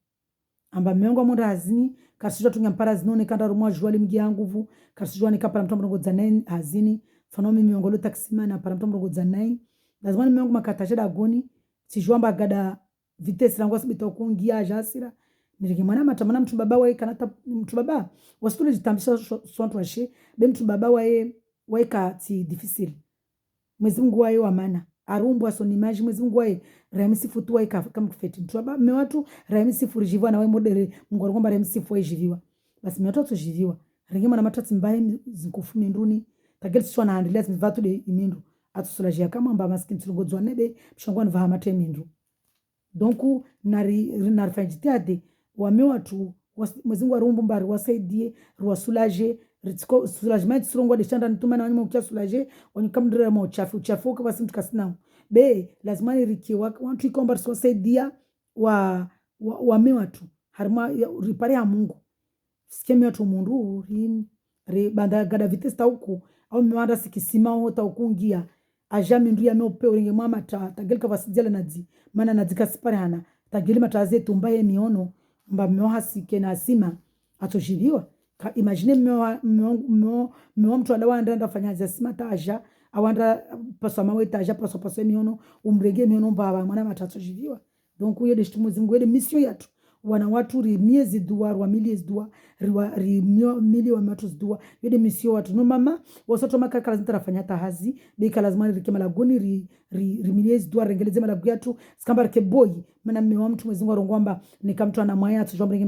Speaker 1: amba miongo amonda hazini kasijwa tunyampara zinone kanda rumwa jwali mgia nguvu kasijwa ni kapara mtombo godzanai hazini fanomi miongolo taksima na para mtombo godzanai lazima miongo makatajeda agoni sijwamba gada vitesse langu asibita kungia jasira nirike mwana matamana mtu baba wae kanata mtu baba wasitule jitambisha sonto washe be mtu baba wae kati difficile mwezi Mungu wae wa maana arumbu aso image mwezi Mungu wae rahimisi futu wae kama kufeti mtu baba me watu rahimisi furijiwa na wae modere Mungu ngomba rahimisi fue jiviwa basi me watu jiviwa ringi mwana matatu mbaye zinkufu minduni tagel swa na andilia mvatu de imindu atusulajia kama mba maskini tulungodzwa nebe mshongwa nvaha mate mindu. Donc narifanyitiade wame watu mwezi Mungu arumbu mbari wasaidie ruwasoulager ritiko soulagement sirongo de chanda nituma na wanyuma ukia soulager wanyukamdira ma uchafu kwa basi mtu kasina be lazima niriki watu ikomba wasaidia wame watu harima ripare ya Mungu sikemi watu mundu ri banda gada vitesta huku au mwanda sikisima hota ukungia ajami ndu ya meope uringe mama tagelika vasijala nadzi mana nadzika sipare hana tageli mataze tumbaye miono mba miohasike na asima atojiviwa imagine mio mtu alawa anda fanyaza sima taja awanda paswa mawe taja paswa miono umrege miono mba mwana matatojiviwa donc uye deshtu mwezi Mungu mission yatu wana watu ri miezi dua rwa miliezi dua ri mili wa watu dua yode misio watu no mama wasoto maka kala zintara fanyata hazi beka lazima rike malagoni ri miliezi dua rengeleze malagu yatu skamba rike boy mana mme wa mtu mwezingu warongwamba nikamtu ana mwaya atu jombrenge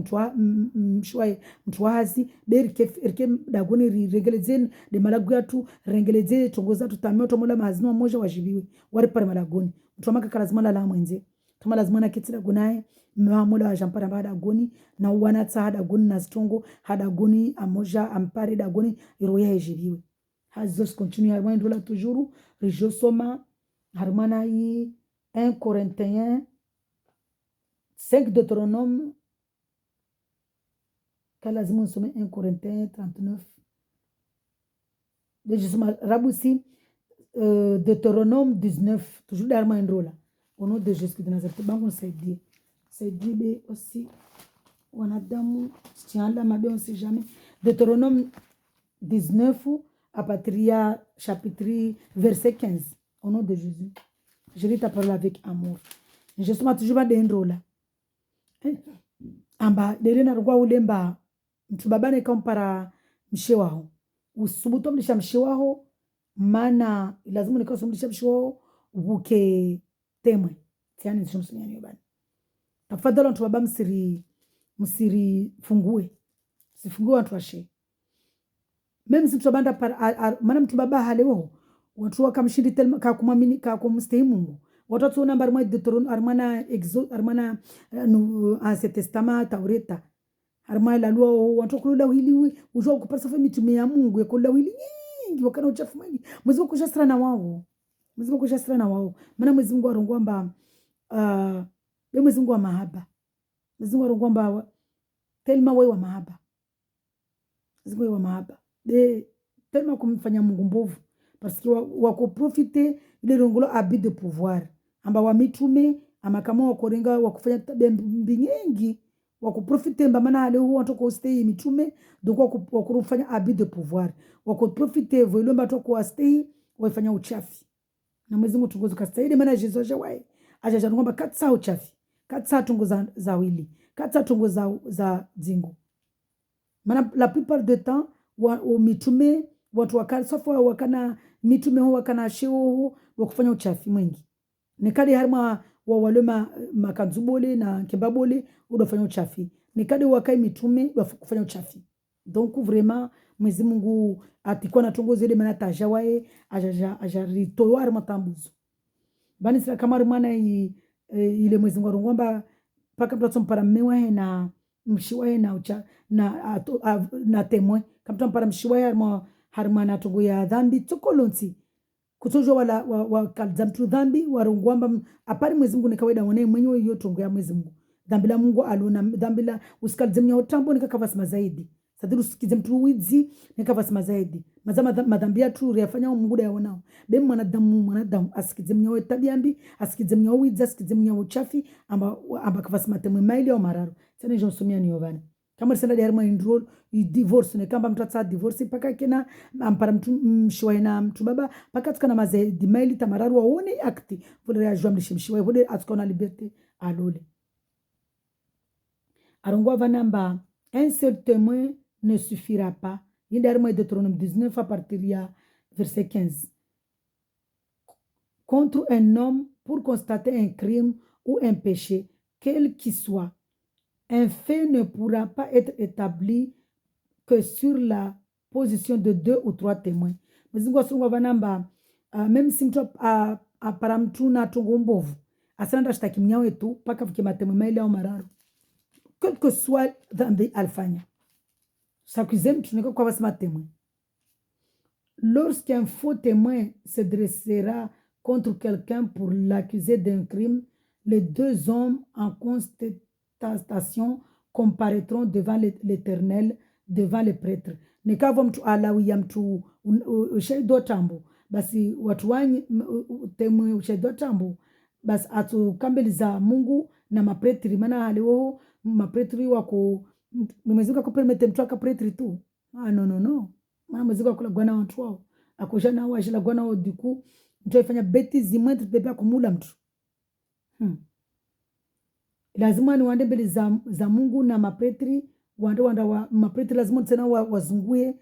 Speaker 1: mtu wa hazi rike dagoni rengeleze de malagu yatu rengeleze tongoza tutameo tomola mazinu wa moja wajibiwe wari pare malagoni mtu wa maka kala zima la mwenze tuma lazima na kitira gunaye mwamola wa jampara baada goni na wanatsa hada goni na stongo hada goni amoja ampare da goni iroya ejiriwe hazos continue harmana ndola toujours rijo soma harmana yi 1 Corinthiens 5 Deutéronome kala lazima usome 1 Corinthiens 39 deje soma rabusi Deutéronome 19 toujours harmana ndola au nom de Jésus de Nazareth bangu saidie be aussi wanadamu tiala mabe on sait jamais Deutéronome 19 à partir chapitre verset 15 au nom de Jésus je lis ta parole avec amour je suis toujours pas d'endrola amba derena rugwa ulemba mtu babane kompara mshewaho usubuto mlisha mshewaho maana lazima nikasomlisha mshewaho ubuke temwe tiani nishumsunyani yobani tafadhali watu baba msiri fungue sifungue watu washe mimi mtu banda maana mtu baba halewo watu wakamshindi telma ka kumamini ka kumstei Mungu watu namba arma Deuteronome armana exo armana Ancien Testament Taureta arma la loi watu kulula hili ujua kupasa fa mitume ya Mungu yakula hili nyingi wakana uchafu mwingi mwezi kushastra na wao maana mwezi Mungu arongwamba mwezi Mungu wa mahaba mwezi Mungu arongwamba telma wewe wa mahaba mwezi Mungu wa mahaba telma kumfanya Mungu mbovu parce que wako profiter ile rongolo abus de pouvoir amba wa mitume ama kama wakorenga wakufanya tabia nyingi wako profiter mba maana leo watu ko stay mitume donc wako kufanya abus de pouvoir wako profiter vile mba ko stay wafanya uchafi na mwezi Mungu tungozo kastahili maana Jesus ajawahi ajaja ngomba katsa uchafi katsa tungo za wili katsa tungo za zingo maana la plupart du temps wa mitume watu wakana sofwa wakana mitume ho wakana sheo wakufanya uchafi mwingi nikadi harma wa walema makanzubole na kebabole udafanya uchafi nikadi wakai mitume wakufanya uchafi donc vraiment mwezi Mungu atikuwa na tongozo ile maana tajawae ajaritoa matambuzo bani sira kama rumana ile mwezi Mungu ngomba paka mtoto mpara mewa na mshiwae na ucha na temwe kama mpara mshiwae harmana tongo ya dhambi tokolonti kutojo wa kalzamtu dhambi warungwamba apari mwezi Mungu ni kawaida wane mwenyewe hiyo tongo ya mwezi Mungu dhambi la Mungu aluna dhambi la usikalizemnya utambo nikakavasima zaidi sadiru sikize mtu wizi nikavasima zaidi madhambi ya tu yafanya Mungu yaonao be mwanadamu asikizemnya we tabiambi asikizemnya wizi asikizemnya uchafi amba kavasima temwe maili au mararo sana jonsomia ni yovana kama senda de harma indrol i divorce ne kamba mtu atsa divorce paka kena ampara mtu mshwaye na mtu baba paka tukana maze di maili tamararu waone akti vole ya jwa mshimshwaye vole atukana liberté alole arongwa vanamba un seul témoin ne suffira pas indarmo Deutéronome 19 à partir ya verset 15 contre un homme pour constater un crime ou un péché quel qu'il soit. Un fait ne pourra pas être établi que sur la position de 2 ou 3 témoins. Même si mtu apara mtu na tongo mbovu asanda shtaki mnyao etu paka fike matemo maile au mararu quel que soit dhambi alfanya s'accuser mtu niko kwa basi matemo. Lorsqu'un faux témoin se dressera contre quelqu'un pour l'accuser d'un crime, les 2 hommes en contestation comparaîtront devant l'Éternel, devant les prêtres. Nikavo mtu alawi ya mtu ushahidi wa tambo basi watu wanyi temwe ushahidi wa tambo basi atukambeliza Mungu na mapretri maana haliwo mapretri wako mweziga kupermete mtu akapretri tu no maana mweziga kula gwana watu wao akoshana wao ashila gwana wao diku mtu afanya beti zimwe pepe kumula mtu lazima ni wande mbele za Mungu na mapretri wanda wa mapretri lazima tena wazungue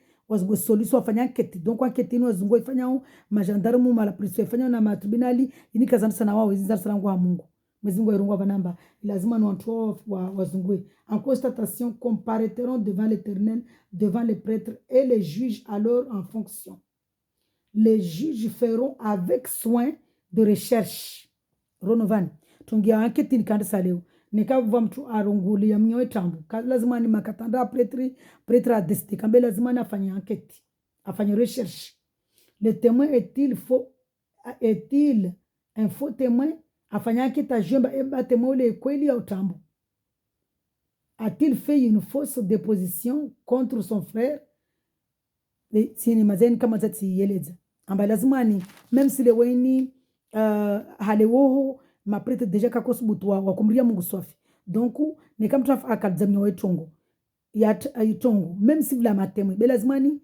Speaker 1: solution wafanya enquête donc enquête ni wazungue ifanya magendarme mala police ifanya na matribunali ini kazana sana wao izinza sana kwa Mungu mwezi Mungu irungwa banamba lazima ni watu wazungue en constatation comparaîtront devant l'Éternel devant les prêtres et les juges alors en fonction les juges feront avec soin de recherche Ronovan tungia enquête ni kandisa leo nikavuva mtu arunguli ya mnyoe tambu lazima ni makatanda pretre a décider kambe lazima ni afanye enquête afanye recherche le témoin est-il un faux témoin afanye enquête ajemba eba témoin le kweli au tambu a-t-il fait une fausse déposition contre son frère sini mazeni kama zati yeleza amba lazima ni même si le weni halewoho maprete deja kakos butu wa kumria Mungu swafi donc ni kama mtu akadzamnya wetongo ya itongo même si vla matemo be lazima ni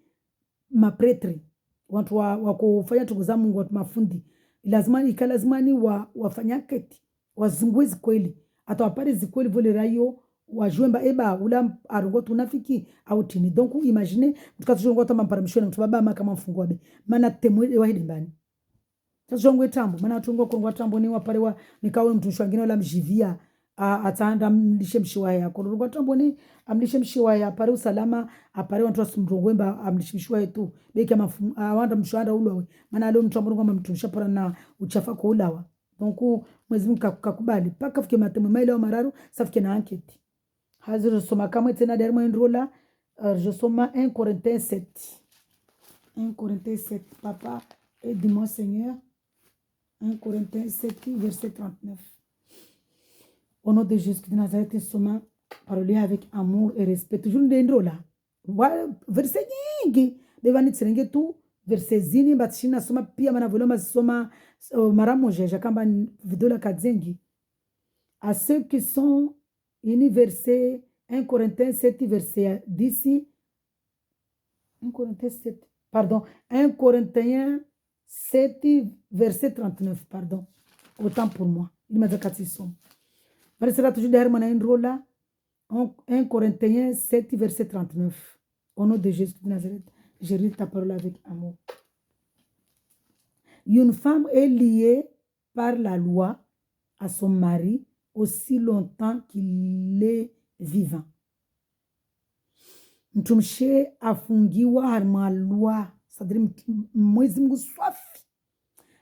Speaker 1: mapretre watu wa kufanya tungo za Mungu watu mafundi lazima ni wafanya keti wazunguzi kweli hata wapare zikweli vile rayo wajwemba eba ula arongo tunafiki au tini donc imagine mtukatujongo tama mparamishwe mtu baba ama kama mfungwa be maana temwe wa hidembani tazongwe tambo maana tungo kurungwa tambo ni wapare wa nikawe mtu shwangine wala mjivia ataanda mlishe mshiwa ya kurungwa tambo ni amlishe mshiwa ya pare usalama apare watu wasumrungwemba amlishe mshiwa tu beki ama awanda mshwanda ulwa maana leo mtu amrungwa mtu shapara na uchafa kwa ulawa donc mwezi mkakubali paka fike matemo maile wa mararu safike na enquête haziro soma kama tena dermo ndrola je soma 1 Corinthiens 7 1 Corinthiens 7 papa aide-moi Seigneur 1 Corinthiens 7 verset 39 au nom de Jésus de Nazareth soma parler avec amour et respect toujours ndrola verset nyingi devani tsirenge tu verset zini batshina soma pia mana voloma soma maramoje kamba video la kadzengi à ceux qui sont verset 1 Corinthiens 7 verset 10 1 Corinthiens 7 pardon 1 Corinthiens 7 verset 39 pardon autant pour moi il m'a dit ça verset là toujours derrière mon indrola 1 Corinthiens 7 verset 39 au nom de Jésus de Nazareth je lis ta parole avec amour. Une femme est liée par la loi à son mari aussi longtemps qu'il est vivant. Mtumshe afungiwa harma lwa sadri mwezi Mungu swafi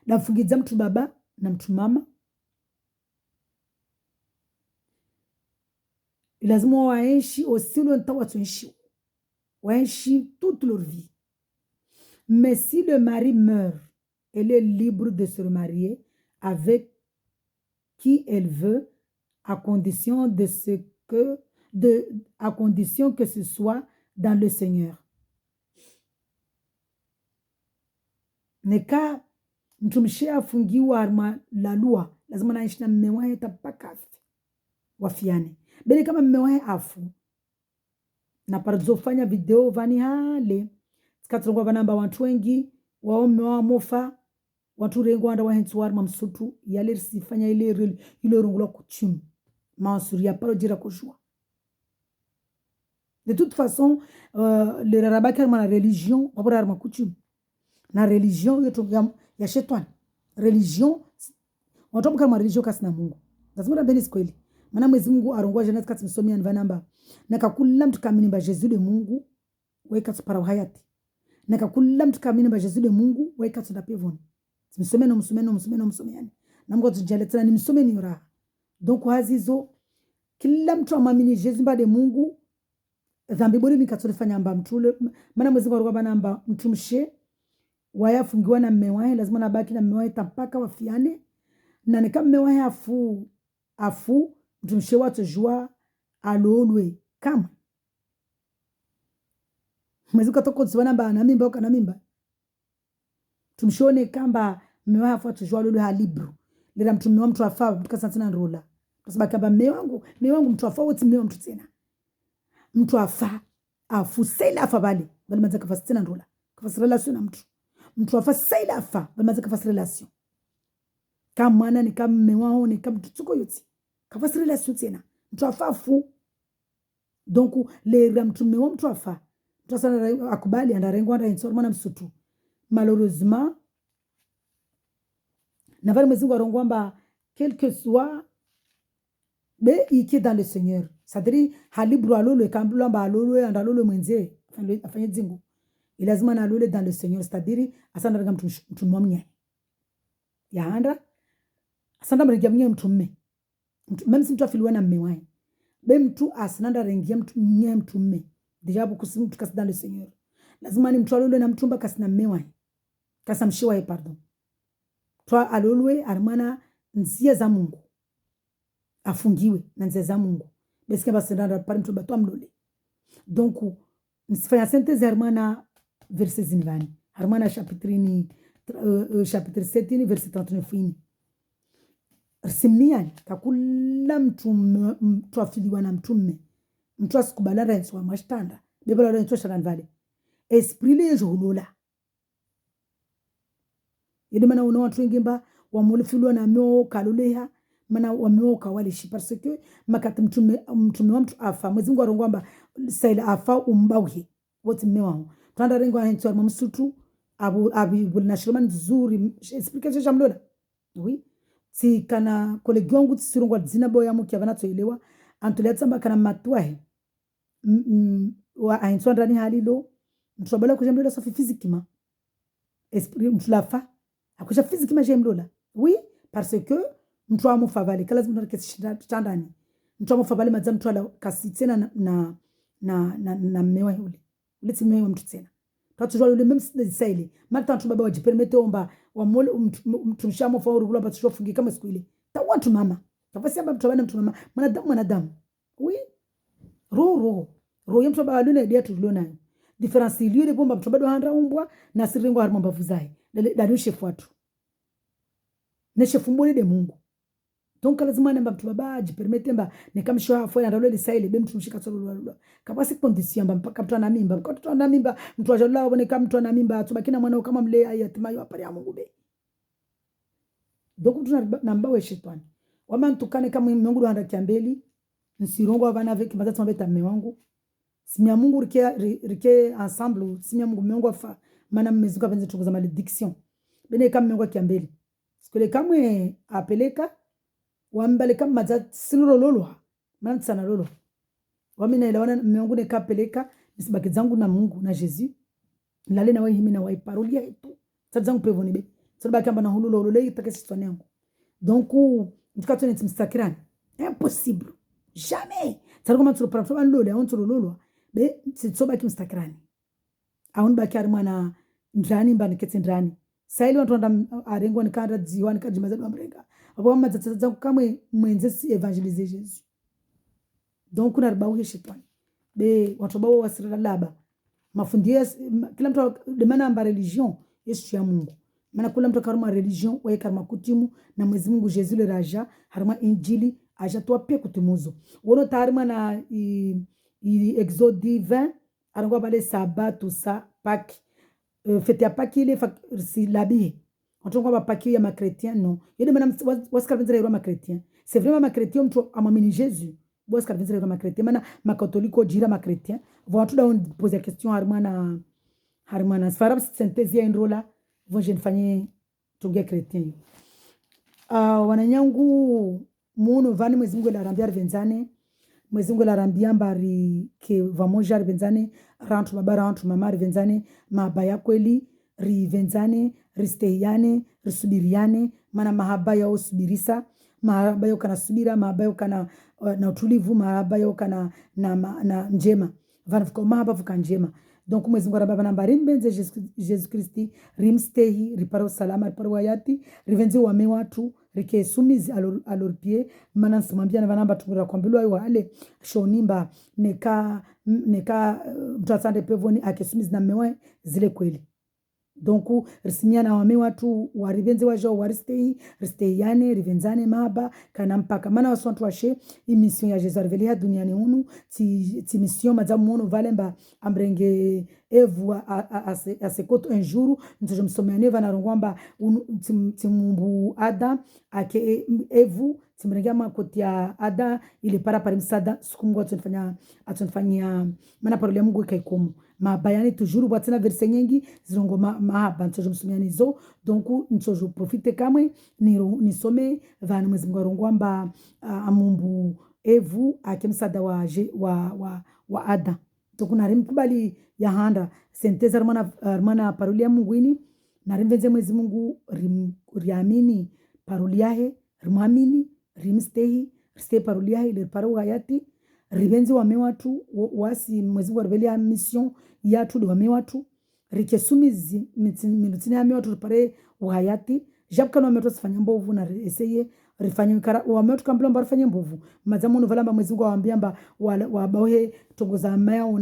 Speaker 1: na afungiza mtu baba na mtu mama lazima waishi aussi longtemps watuishi waishi toute leur vie. Mais si le mari meurt, elle est libre de se remarier avec qui elle veut à condition que ce soit dans le Seigneur. Neka mtumshia afungiwa la lua lazima naishi na mume wake mpaka wafiane. Bele kama mume wake afu na parzofanya video vani hale skatrongo banamba watu wengi waome wa mofa watu rengo wanda wa hensuar mamsutu yale sifanya ile rungula kuchum mansuri ya paro jira kujua. De toute façon le rabaka ma religion wabora arma kuchum na religion yetu ya shetani religion watu kama religion kasina Mungu lazima beni kweli maana Mwenyezi Mungu arongwa jana katimsomia nvanamba nakakula mtu kamini ba Yesu de Mungu weka para hayati nakakula mtu kamini ba Yesu de Mungu weka tunda pevoni msomeno yani na Mungu tujaletana ni msomeni yora donc hazizo kila mtu amamini Yesu ba de Mungu dhambi bodi nikatolifanya amba mtule maana Mwenyezi Mungu arongwa banamba mtumshe wayafungiwa na mume wake lazima nabaki na mume wake mpaka wafiane na nikama mume wake afu mtumshe watu jua alolwe kama mwezi katoko tswana ba na mimba kana mimba tumshone kamba mume wake afu jua alolwe halibru lera mtu afa tukasa sana nrola kwa sababu kamba mume wangu mtu afa wote mume wa mtu tena mtu afa afu sela afa bali maza kafasi tena nrola kafasi relation na mtu afa sela afa maza kafasi relation kama mwana ni kama mume wao ni kama tuko yote kafasi relation tena mtu afa fu donc le mtume wa mtu afa mtu sana akubali andarengwa anda insor mwana msutu malheureusement na vale mwezi ngwarongwamba quel que soit be iki dans le Seigneur c'est-à-dire halibru alolo kambula mba alolo andalolo mwenzie afanye dzingu ilazima na alolo dans le Seigneur c'est-à-dire asanda ranga mtu mwamnya ya handa asanda mrengia mnye mtu mme même si mtu afiliwa na mme wake be mtu asinanda rengia mtu mme deja bukusimu tukasi dans le Seigneur lazima ni mtu alolo na mtumba kasi na mme wake kasi mshiwa pardon twa alolwe armana nzia za Mungu afungiwe na nzia za Mungu beske basindana pale mtu batwa mlole donc nisifanya synthèse armana verset zinivani armana chapitre 7 verset 39 simniani kakula mtu afiliwa na mtume mtu asikubala renso wa mashtanda bebala renso sharan vale esprit le jolola yedi mana una watu ngimba wa mulifiliwa na mio kaluleha mana wa mio kawalishi parce que makati mtume wa mtu afa mwezi Mungu arongwamba saila afa umbauhe wote mmewa twanda rengo henso wa msutu abu na shirman nzuri explication jamlola oui si kana kolegiongu tsirungwa dzina boya mukia vana toelewa antuletsa mbakana matwahe wa ainso ndani halilo mtobala kujamlola safi physiquement esprit mtulafa akusha physiquement jamlola oui parce que mtu amufavali kala lazima tandani mtu amufavali madza mtu ala kasitsena na mmewa yule uleti mmewa mtu tsena tatujwa yule même saile mata mtu baba wajipermete omba wa mole mtu mshamo fa urugula batusho fungi kama siku ile ta watu mama tafasi amba mtu bana mtu mama mwanadamu oui roho mtu baba luna idea tulionayo difference ile bomba mtu bado handa umbwa na siringo harimo mbavu zai da chef watu ne chef mbole de Mungu donc lazima namba mtu baba ajipermete mba ne kama shwa afo na lole saile be mtu mshika tsolo kapasi condition mba mpaka mtu ana mimba mtu ana mimba mtu ajala wone kama mtu ana mimba tubakina mwana kama mle ayatima yo apari ya Mungu be donc mtu namba we shetani wama ntukane kama Mungu anda kiambeli nsirongo avana avec matatu mbeta mme wangu simia Mungu rike ensemble simia Mungu afa mana mmezuka penzi tukuza malediction bene kama Mungu kiambeli sikole kamwe apeleka wambale kama maza sinulololwa maana sana lolo wamina ilawana Mungu ne kapeleka nisibaki zangu na Mungu na Jesus lale na wewe himi na parolia etu tazangu pevoni be sababu kamba na hulolo leo itakesitwa yangu donc mtukato ni timstakirani impossible jamais sariko mtu para mtu lolo au lolo be sitsoba kimstakirani aun ba kyari mwana ndani mbani kete ndani saili watu anda arengwa nikanda dziwa nikajimaza ndo amrenga abo matsatsa zangu kamwe mwenze evangeliser Jesus donc kuna ribauhe shetani be watu bao wasira laba mafundia kila mtu demana amba religion Yesu ya Mungu maana kula mtu karuma religion wa karma kutimu na Mwenyezi Mungu Jesus le raja harma injili aja toa pia kutimuzo wono tarima na Exode 20 arangwa bale sabatu sa Pâques fete ya Pâques ile si labi watu ngwa Pâques ya ma chrétien non yede maana waskar vinzira ya ma chrétien c'est vraiment ma chrétien mtu amamini Jesus waskar vinzira ya ma chrétien maana ma catholique jira ma chrétien watu da pose la question harmana sfarab synthèse ya enrola vont je nifanye tungia chrétien wananyangu muno vani Mwenyezi Mungu alarambia venzane Mwenyezi Mungu alarambia mbari ke vamoja venzane rantu baba rantu mama venzane mabaya kweli rivenzane risteyane risubiriane maana mahaba yao subirisa mahaba yao kana subira mahaba yao kana na utulivu mahaba yao kana na njema vanafika mahaba fuka njema donc Mwenyezi Mungu arababa nambari mbenze Jesus Kristi rimstehi riparo salama riparo hayati rivenze wame watu rike sumizi alor pied maana nsimambia na vanamba tukura kwambilwa wale shonimba neka mtasande pevoni akesumizi na mewa zile kweli donc risimia na wame watu warivenze wajao waristei yani rivenzane maba kana mpaka maana wasu watu washe mission ya Jesus revelia duniani unu ti mission mazamu mono valemba ambrenge evu asekoto un jour ntojo msomeane vanarongwamba timumbu ada ake evu timrengia makoti ya ada ile para msada sukumgo atonfanya mana parole ya Mungu ikaikomo mabayani toujours watina verse nyingi zirongo mahaba ntojo msomeane zo donc ntojo profite kamwe nisome vana mwezi Mungu arongwamba amumbu evu ake msada wa ada donc narimkubali ya handa senteza armana paroli ya Mungu ini narimvenze mwezi Mungu riamini paroli yahe rimwamini rimstehi riste paroli yahe ile paro hayati rivenze wame watu wasi mwezi Mungu arvelia mission yatu de wame watu rikesumizi minutini ya watu ripare uhayati japka no meto sifanya mbovu na eseye rifanye kara wa meto kamblo mba rifanye mbovu mazamu no valamba mwezi Mungu awaambia mba wabaohe tongoza maya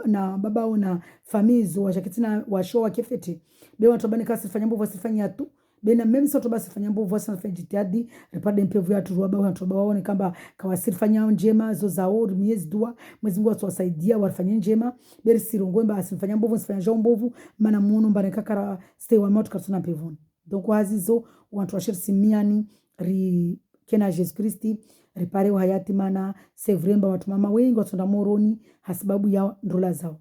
Speaker 1: na baba una famizo washakitina washo wa kefeti be watu bani kasi fanya mbovu asifanya tu bena meme soto basi fanya mbovu asifanya jitihadi ripade mpevu ya tu watu waone kamba kawasiri fanya njema zo zao miezi dua mwezi Mungu atawasaidia wafanye njema beri sirongomba asifanya mbovu asifanya mbovu maana muno mbane kakara stay wa moto katuna mpevuni donc wazizo watu washirimiani ri kena Jesus Kristi ripare hayati mana sevremba watu mama wengi watonda moroni hasababu ya ndola zao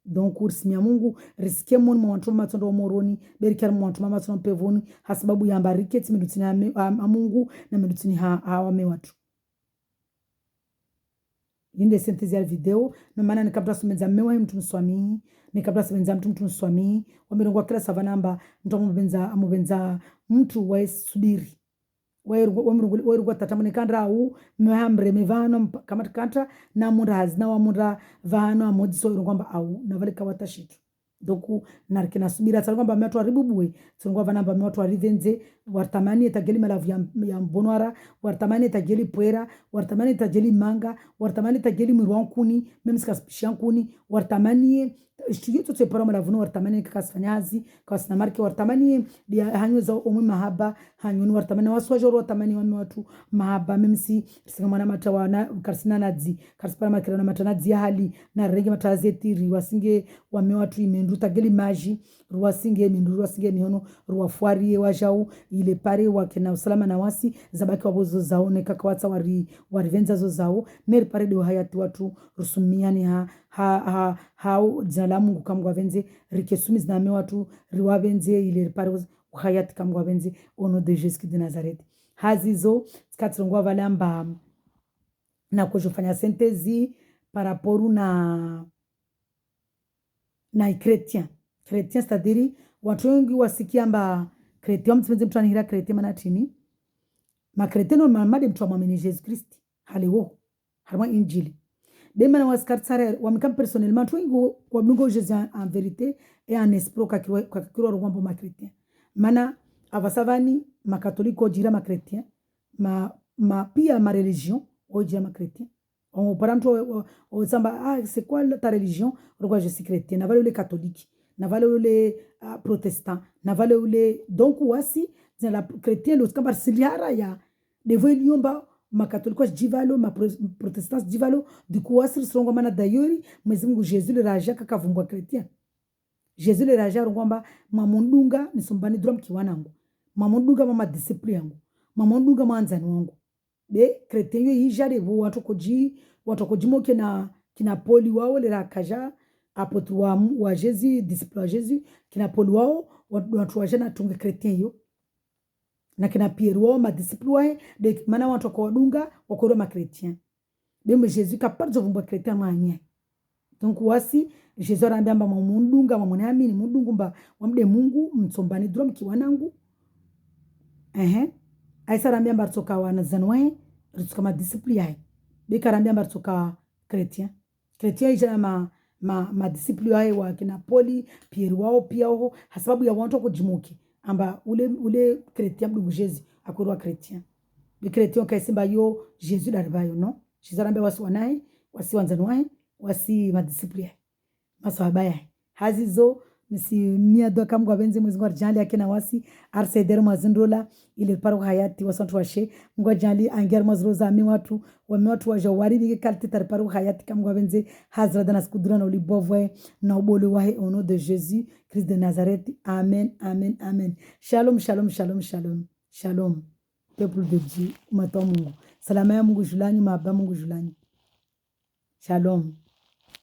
Speaker 1: donc ursimia Mungu risike monu watu mama tondo moroni berikar watu mama tondo pevoni hasababu ya mbariketi midutini Mungu na midutini hawame watu yinde sentezi ya video na maana nikapata sumenza mewa mtu mswami nikapata sumenza mtu mswami wamirongwa kila savanamba mtu amubenza mtu wa subiri wairugwa tatamune kandra au mhambre mevano kama kanta na munda hazina wa munda vano amodiso irongwamba au na vale kawatashitu doku narikina subira tsari kwamba matu aribubwe tsongwa vanamba matu arivenze wartamani etageli malavu ya mbonwara wartamani etageli pwera wartamani etageli manga wartamani etageli mirwankuni memska spishankuni wartamani shtigeto tsepara malavu no wartamani kakasfanyazi kasna marke wartamani dia hanyo za omwe mahaba hanyo wartamani waswajo wartamani wa watu mahaba memsi singamana matawana karsina nadzi karspara makira matanazi hali na renge matazeti wasinge wame watu imenduta geli maji ruwasinge mindu ruwasinge mihono ruwafuarie wajau ile pare wakena usalama na wasi zabaki wabozo zao ne kakawatsa warivenza zo zao neri pare de hayati watu rusumiani hao jala Mungu kamgwa venze rikesumi ziname watu riwavenze ile pare hayati kamgwa venze ono de Jesus de Nazareth hazizo skatrongwa valamba na kujofanya sentezi paraporu na chrétien c'est-à-dire watu wengi wasikia mba chrétien mtsenze mtu anihira chrétien manatini ma chrétien no mamade mtu amwamini Jesus Christ halewo harma injili bema na waskartsare wamikam personnellement wengi kwa mngo Jesus en vérité et en esprit kwa kiro rwambo ma chrétien mana avasavani ma catholique ojira ma chrétien ma pia ma religion ojira ma chrétien on paranto samba c'est quoi ta religion pourquoi je suis chrétien na vale les catholiques na vale les protestants na vale les donc wasi dans la chrétien los kamba siliara ya devo liomba ma catholique jivalo ma protestants jivalo du coup wasi songo mana dayori mwezi Mungu Jesus le raja kakavumbwa chrétien Jesus le raja rongomba mamundunga nisombani drum kiwanangu mamundunga mama discipline yangu mamundunga manzani wangu be chrétien yo yijare bo watu kujimoke na kina poli wao le rakaja apotu wa Jesus disciple wa Jesus kina poli wao watu wajana tunge chrétien yo na kina Pierre wao ma disciple wao de mana watu kwa wadunga wakoro ma chrétien bembe Jesus kaparzo vumba chrétien mwanye donc wasi Jesus arambia mba mundunga mamone amini mundungu mba wamde Mungu mtsombani drum kiwanangu aisa rambia mba tsoka wana zanwe rutsuka ma disciple yae beka rambia mba tsoka chrétien ija ma disciple yae wa kina Poli Pierre wao pia ho hasababu ya watu kujimoke amba ule chrétien mdu Jesus akorwa chrétien be chrétien kaisimba yo Jesus daribayo no Jesus rambia wasi wanae wasi wanzanwae wasi ma disciple yae maswahaba yae hazizo misi mia doa kamgwa benze mwezi ngwa jali yake na wasi arsaidere mazindola ile paru hayati wasantu washe ngwa jali angiar mazroza mi watu waja wari bige kalti tar paru hayati kamgwa benze hazra dana skudura na ulibovwe na ubole wahe au nom de Jésus Christ de Nazareth. Amen, amen, amen. Shalom, shalom, shalom, shalom. Shalom. Peuple de Dieu, mato Mungu. Salama ya Mungu julani, mahaba Mungu julani. Shalom.